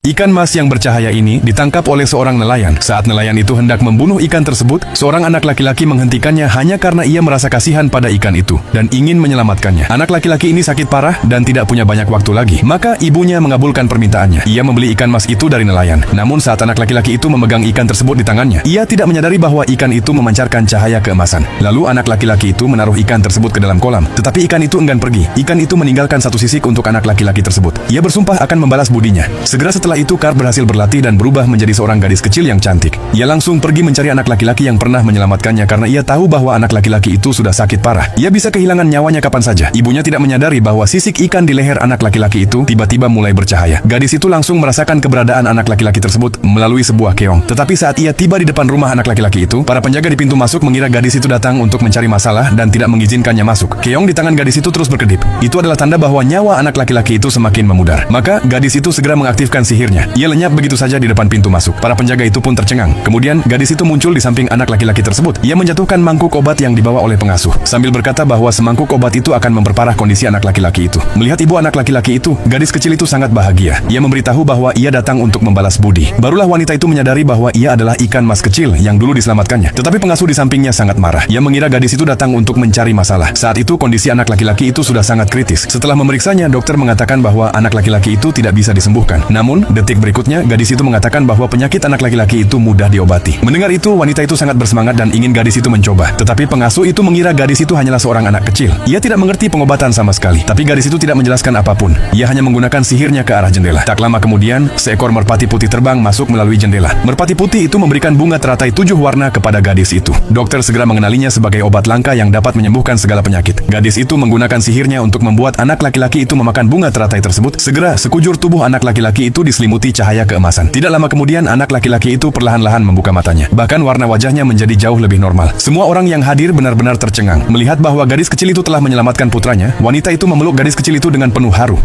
Ikan mas yang bercahaya ini ditangkap oleh seorang nelayan. Saat nelayan itu hendak membunuh ikan tersebut, seorang anak laki-laki menghentikannya hanya karena ia merasa kasihan pada ikan itu dan ingin menyelamatkannya. Anak laki-laki ini sakit parah dan tidak punya banyak waktu lagi. Maka ibunya mengabulkan permintaannya. Ia membeli ikan mas itu dari nelayan. Namun saat anak laki-laki itu memegang ikan tersebut di tangannya, ia tidak menyadari bahwa ikan itu memancarkan cahaya keemasan. Lalu anak laki-laki itu menaruh ikan tersebut ke dalam kolam. Tetapi ikan itu enggan pergi. Ikan itu meninggalkan satu sisik untuk anak laki-laki tersebut. Ia bersumpah akan membalas budinya. Segera setelah itu Carp berhasil berlatih dan berubah menjadi seorang gadis kecil yang cantik. Ia langsung pergi mencari anak laki-laki yang pernah menyelamatkannya karena ia tahu bahwa anak laki-laki itu sudah sakit parah. Ia bisa kehilangan nyawanya kapan saja. Ibunya tidak menyadari bahwa sisik ikan di leher anak laki-laki itu tiba-tiba mulai bercahaya. Gadis itu langsung merasakan keberadaan anak laki-laki tersebut melalui sebuah keong. Tetapi saat ia tiba di depan rumah anak laki-laki itu, para penjaga di pintu masuk mengira gadis itu datang untuk mencari masalah dan tidak mengizinkannya masuk. Keong di tangan gadis itu terus berkedip. Itu adalah tanda bahwa nyawa anak laki-laki itu semakin memudar. Maka gadis itu segera mengaktifkan sihirnya. Ia lenyap begitu saja di depan pintu masuk. Para penjaga itu pun tercengang. Kemudian gadis itu muncul di samping anak laki-laki tersebut. Ia menjatuhkan mangkuk obat yang dibawa oleh pengasuh sambil berkata bahwa semangkuk obat itu akan memperparah kondisi anak laki-laki itu. Melihat ibu anak laki-laki itu, gadis kecil itu sangat bahagia. Ia memberitahu bahwa ia datang untuk membalas budi. Barulah wanita itu menyadari bahwa ia adalah ikan mas kecil yang dulu diselamatkannya. Tetapi pengasuh di sampingnya sangat marah. Ia mengira gadis itu datang untuk mencari masalah. Saat itu kondisi anak laki-laki itu sudah sangat kritis. Setelah memeriksanya, dokter mengatakan bahwa anak laki-laki itu tidak bisa disembuhkan. Namun, detik berikutnya, gadis itu mengatakan bahwa penyakit anak laki-laki itu mudah diobati. Mendengar itu, wanita itu sangat bersemangat dan ingin gadis itu mencoba. Tetapi pengasuh itu mengira gadis itu hanyalah seorang anak kecil. Ia tidak mengerti pengobatan sama sekali. Tapi gadis itu tidak menjelaskan apapun. Ia hanya menggunakan sihirnya ke arah jendela. Tak lama kemudian, seekor merpati putih terbang masuk melalui jendela. Merpati putih itu memberikan bunga teratai 7 warna kepada gadis itu. Dokter segera mengenalinya sebagai obat langka yang dapat menyembuhkan segala penyakit. Gadis itu menggunakan sihirnya untuk membuat anak laki-laki itu memakan bunga teratai tersebut. Segera, sekujur tubuh anak laki-laki itu diselimuti cahaya keemasan. Tidak lama kemudian, anak laki-laki itu perlahan-lahan membuka matanya. Bahkan warna wajahnya menjadi jauh lebih normal. Semua orang yang hadir benar-benar tercengang. Melihat bahwa gadis kecil itu telah menyelamatkan putranya, wanita itu memeluk gadis kecil itu dengan penuh haru.